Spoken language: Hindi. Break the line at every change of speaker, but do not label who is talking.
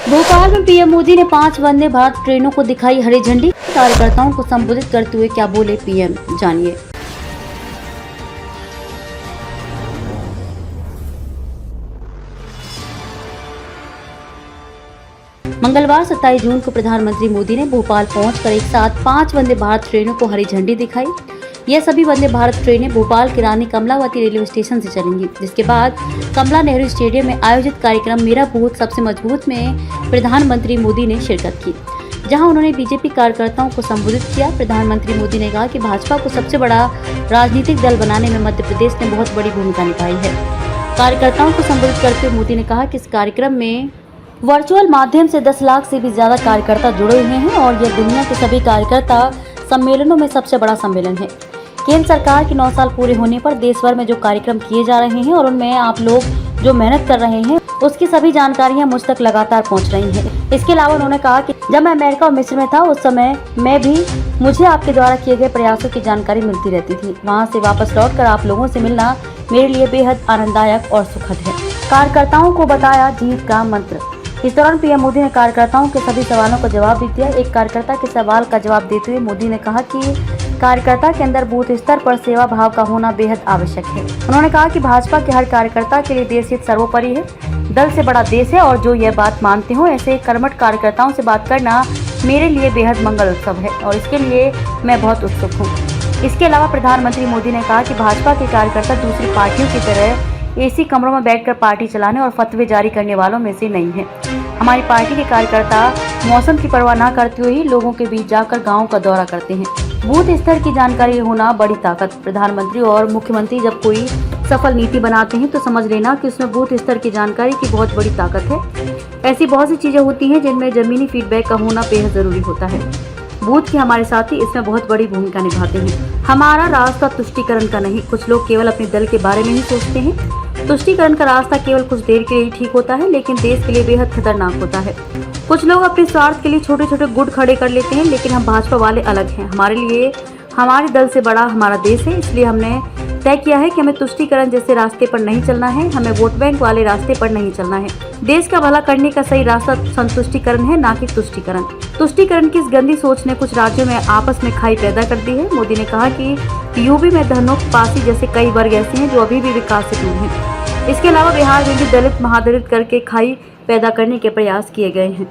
भोपाल में पीएम मोदी ने 5 वंदे भारत ट्रेनों को दिखाई हरी झंडी। कार्यकर्ताओं को संबोधित करते हुए क्या बोले पीएम, जानिए। मंगलवार 27 जून को प्रधानमंत्री मोदी ने भोपाल पहुंचकर एक साथ 5 वंदे भारत ट्रेनों को हरी झंडी दिखाई। यह सभी वंदे भारत ट्रेनें भोपाल की रानी कमलावती रेलवे स्टेशन से चलेंगी, जिसके बाद कमला नेहरू स्टेडियम में आयोजित कार्यक्रम मेरा बूथ सबसे मजबूत में प्रधानमंत्री मोदी ने शिरकत की, जहां उन्होंने बीजेपी कार्यकर्ताओं को संबोधित किया। प्रधानमंत्री मोदी ने कहा कि भाजपा को सबसे बड़ा राजनीतिक दल बनाने में मध्य प्रदेश ने बहुत बड़ी भूमिका निभाई है। कार्यकर्ताओं को संबोधित करते हुए मोदी ने कहा कि इस कार्यक्रम में वर्चुअल माध्यम से 10 लाख से भी ज्यादा कार्यकर्ता जुड़े हुए हैं और यह दुनिया के सभी कार्यकर्ता सम्मेलनों में सबसे बड़ा सम्मेलन है। केंद्र सरकार के 9 साल पूरे होने पर देश भर में जो कार्यक्रम किए जा रहे हैं और उनमें आप लोग जो मेहनत कर रहे हैं उसकी सभी जानकारियां मुझ तक लगातार पहुंच रही हैं। इसके अलावा उन्होंने कहा कि जब मैं अमेरिका और मिस्र में था उस समय मुझे आपके द्वारा किए गए प्रयासों की जानकारी मिलती रहती थी। वहां से वापस लौटकर आप लोगों से मिलना मेरे लिए बेहद आनंददायक और सुखद है। कार्यकर्ताओं को बताया जीत का मंत्र। इस दौरान पीएम मोदी ने कार्यकर्ताओं के सभी सवालों का जवाब भी दिया। एक कार्यकर्ता के सवाल का जवाब देते हुए मोदी ने कहा कि कार्यकर्ता के अंदर बूथ स्तर पर सेवा भाव का होना बेहद आवश्यक है। उन्होंने कहा कि भाजपा के हर कार्यकर्ता के लिए देश हित सर्वोपरि है, दल से बड़ा देश है और जो यह बात मानते हो ऐसे कर्मठ कार्यकर्ताओं से बात करना मेरे लिए बेहद मंगल उत्सव है और इसके लिए मैं बहुत उत्सुक हूँ। इसके अलावा प्रधानमंत्री मोदी ने कहा कि भाजपा के कार्यकर्ता दूसरी पार्टियों की तरह एसी कमरों में बैठकर पार्टी चलाने और फतवे जारी करने वालों में से नहीं है। हमारी पार्टी के कार्यकर्ता मौसम की परवाह न करते हुए ही लोगों के बीच जाकर गाँव का दौरा करते हैं। बूथ स्तर की जानकारी होना बड़ी ताकत। प्रधानमंत्री और मुख्यमंत्री जब कोई सफल नीति बनाते हैं तो समझ लेना कि उसमें बूथ स्तर की जानकारी की बहुत बड़ी ताकत है। ऐसी बहुत सी चीजें होती हैं जिनमें जमीनी फीडबैक का होना बेहद जरूरी होता है। बूथ के हमारे साथी इसमें बहुत बड़ी भूमिका निभाते हैं। हमारा रास्ता तुष्टीकरण का नहीं। कुछ लोग केवल अपने दल के बारे में ही सोचते हैं। तुष्टीकरण का रास्ता केवल कुछ देर के लिए ठीक होता है, लेकिन देश के लिए बेहद खतरनाक होता है। कुछ लोग अपने स्वार्थ के लिए छोटे छोटे गुट खड़े कर लेते हैं, लेकिन हम भाजपा वाले अलग हैं। हमारे लिए हमारे दल से बड़ा हमारा देश है, इसलिए हमने तय किया है कि हमें तुष्टीकरण जैसे रास्ते पर नहीं चलना है, हमें वोट बैंक वाले रास्ते पर नहीं चलना है। देश का भला करने का सही रास्ता संतुष्टीकरण है, ना कि तुष्टीकरण। तुष्टीकरण की इस गंदी सोच ने कुछ राज्यों में आपस में खाई पैदा कर दी है। मोदी ने कहा कि यूपी में धनोक पासी जैसे कई वर्ग ऐसे हैं जो अभी भी विकास से दूर हैं। इसके अलावा बिहार में भी दलित महादलित करके खाई पैदा करने के प्रयास किए गए हैं।